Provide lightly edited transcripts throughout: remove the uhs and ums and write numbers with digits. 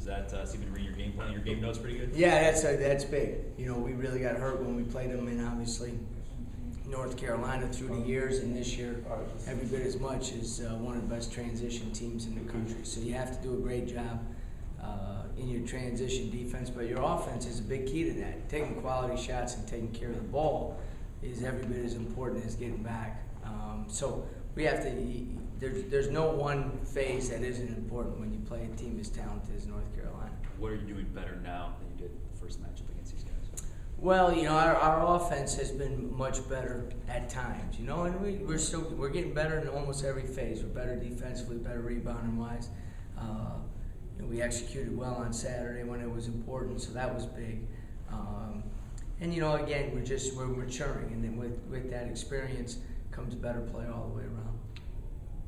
that seem to read your game plan, your game notes pretty good? Yeah, that's big. You know, we really got hurt when we played them in, obviously, North Carolina through the years, and this year every bit as much as one of the best transition teams in the country. So you have to do a great job in your transition defense, but your offense is a big key to that. Taking quality shots and taking care of the ball is every bit as important as getting back. So we have to. There's no one phase that isn't important when you play a team as talented as North Carolina. What are you doing better now than you did the first matchup against these guys? Well, you know, our offense has been much better at times, you know, and we're getting better in almost every phase. We're better defensively, better rebounding wise. You know, we executed well on Saturday when it was important, so that was big. And you know, again, we're maturing, and then with that experience comes better play all the way around.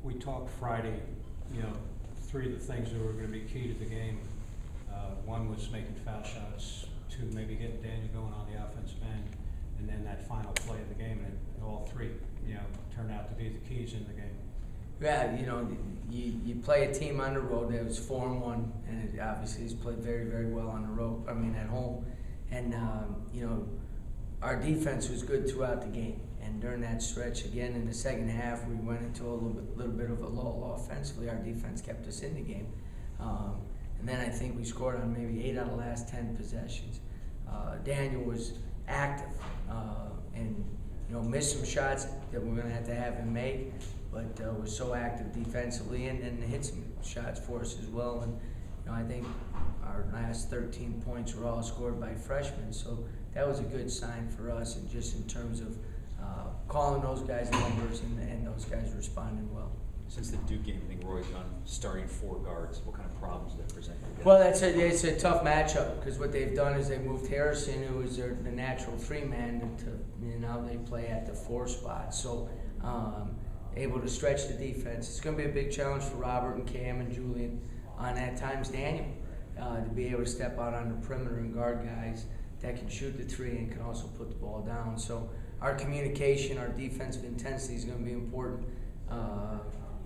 We talked Friday, you know, three of the things that were going to be key to the game. One was making foul shots, two, maybe getting Daniel going on the offensive end, and then that final play of the game, and all three, you know, turned out to be the keys in the game. Yeah, you know, you play a team on the road that was 4-1, and it obviously he's played very, very well on the road. I mean, at home, and you know, our defense was good throughout the game. And during that stretch, again in the second half, we went into a little bit of a lull offensively. Our defense kept us in the game, and then I think we scored on maybe 8 out of the last 10 possessions. Daniel was active, and you know, missed some shots that we're going to have him make, but was so active defensively and hit some shots for us as well. And you know, I think our last 13 points were all scored by freshmen, so that was a good sign for us, and just in terms of calling those guys numbers and those guys responding well. Since the Duke game, I think Roy's on starting 4 guards. What kind of problems does that present? Well, it's a tough matchup, because what they've done is they moved Harrison, who is the natural 3-man, to now they play at the 4 spot. So able to stretch the defense. It's going to be a big challenge for Robert and Cam and Julian, and at times Daniel, to be able to step out on the perimeter and guard guys that can shoot the 3 and can also put the ball down. So our communication, our defensive intensity is going to be important,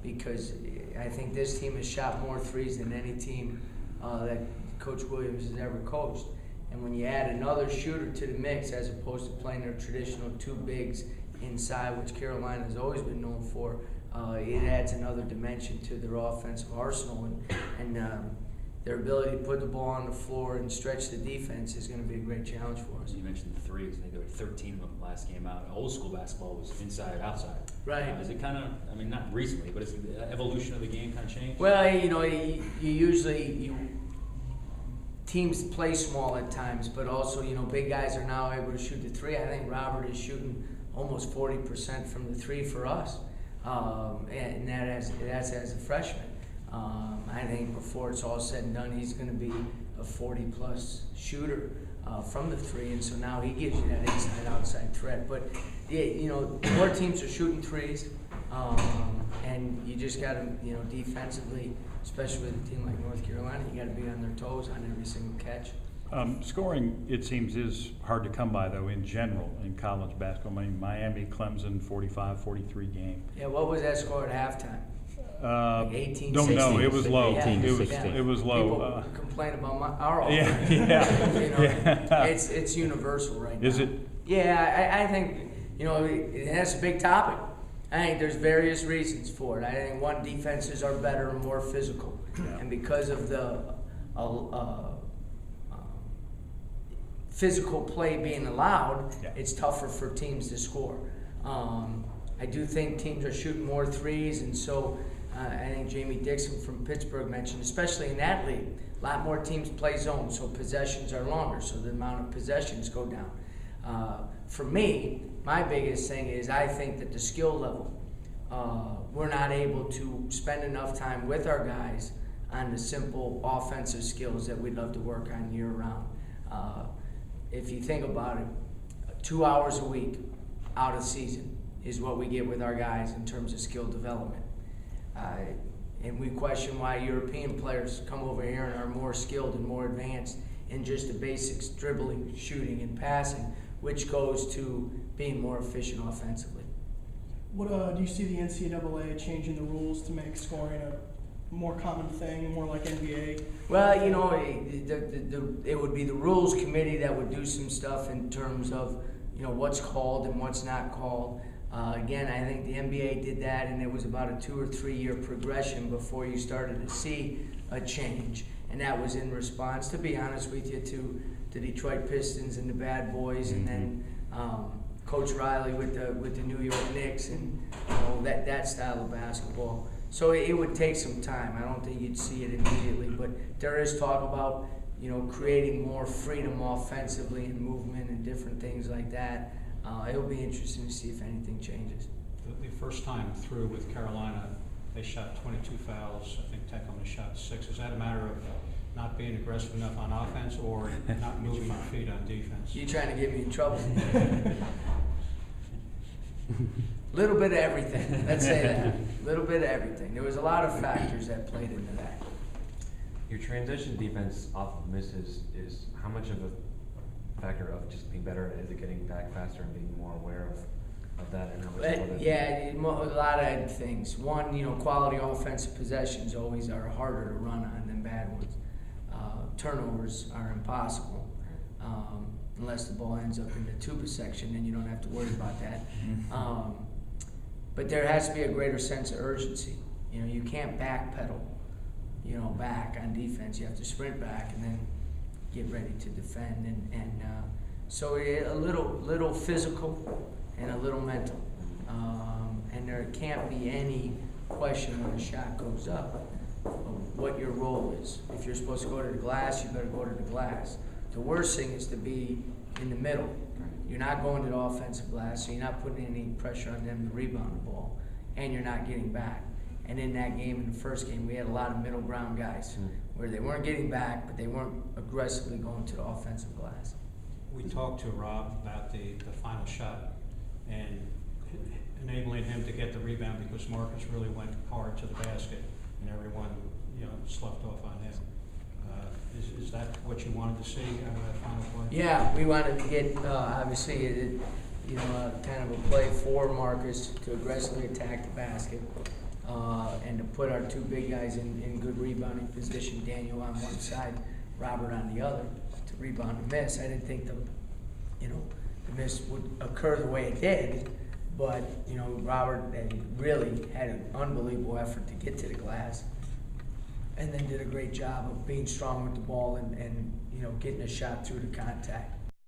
because I think this team has shot more 3s than any team that Coach Williams has ever coached. And when you add another shooter to the mix, as opposed to playing their traditional 2 bigs inside, which Carolina has always been known for, it adds another dimension to their offensive arsenal, and their ability to put the ball on the floor and stretch the defense is going to be a great challenge for us. You mentioned the 3s. I think there were 13 of them last game out. Old school basketball was inside, outside. Right. Is it kind of, I mean, not recently, but is the evolution of the game kind of changed? Well, you know, teams play small at times, but also, you know, big guys are now able to shoot the 3. I think Robert is shooting almost 40% from the 3 for us, and that's as a freshman. I think before it's all said and done, he's going to be a 40-plus shooter from the 3, and so now he gives you that inside-outside threat. But you know, more teams are shooting 3s, and you just got to, you know, defensively, especially with a team like North Carolina, you got to be on their toes on every single catch. Scoring, it seems, is hard to come by, though, in general, in college basketball. I mean, Miami, Clemson, 45-43 game. Yeah, what was that score at halftime? Like 18, don't 16, know. It was low. Yeah, It was low. People complain about our offense. Yeah. You know, yeah. It's universal right now. Is it? Yeah, I think, you know, that's a big topic. I think there's various reasons for it. I think one, defenses are better and more physical, and because of the physical play being allowed, it's tougher for teams to score. I do think teams are shooting more 3s, and so I think Jamie Dixon from Pittsburgh mentioned, especially in that league, a lot more teams play zone, so possessions are longer, so the amount of possessions go down. For me, my biggest thing is I think that the skill level, we're not able to spend enough time with our guys on the simple offensive skills that we'd love to work on year-round. If you think about it, 2 hours a week out of season is what we get with our guys in terms of skill development. And we question why European players come over here and are more skilled and more advanced in just the basics, dribbling, shooting, and passing, which goes to being more efficient offensively. What do you see the NCAA changing the rules to make scoring more common thing, more like NBA? Well, you know, it would be the rules committee that would do some stuff in terms of, you know, what's called and what's not called. Again, I think the NBA did that, and it was about a 2 or 3 year progression before you started to see a change. And that was in response, to be honest with you, to the Detroit Pistons and the Bad Boys, and then Coach Riley with the New York Knicks, and you know, that style of basketball. So it would take some time. I don't think you'd see it immediately, but there is talk about, you know, creating more freedom offensively and movement and different things like that. It'll be interesting to see if anything changes. The first time through with Carolina, they shot 22 fouls. I think Tech only shot 6. Is that a matter of not being aggressive enough on offense or not moving your feet on defense? You trying to get me in trouble? Little bit of everything. Let's say that. Little bit of everything. There was a lot of factors that played into that. Your transition defense off of misses is how much of a factor of just being better at it, getting back faster and being more aware of that, and how much of that? Yeah, a lot of things. One, you know, quality offensive possessions always are harder to run on than bad ones. Turnovers are impossible. Unless the ball ends up in the tuba section, then you don't have to worry about that. But there has to be a greater sense of urgency. You know, you can't backpedal, you know, back on defense. You have to sprint back and then get ready to defend. So a little physical and a little mental. And there can't be any question when a shot goes up of what your role is. If you're supposed to go to the glass, you better go to the glass. The worst thing is to be in the middle. You're not going to the offensive glass, so you're not putting any pressure on them to rebound the ball, and you're not getting back. And in that game, in the first game, we had a lot of middle ground guys where they weren't getting back, but they weren't aggressively going to the offensive glass. We talked to Rob about the final shot and enabling him to get the rebound because Marcus really went hard to the basket and everyone, you know, sloughed off on him. Is that what you wanted to see out of that final play? Yeah, we wanted to get, obviously, kind of a play for Marcus to aggressively attack the basket and to put our two big guys in good rebounding position, Daniel on one side, Robert on the other, to rebound and miss. I didn't think the miss would occur the way it did, but, you know, Robert really had an unbelievable effort to get to the glass. And then did a great job of being strong with the ball and you know, getting a shot through the contact.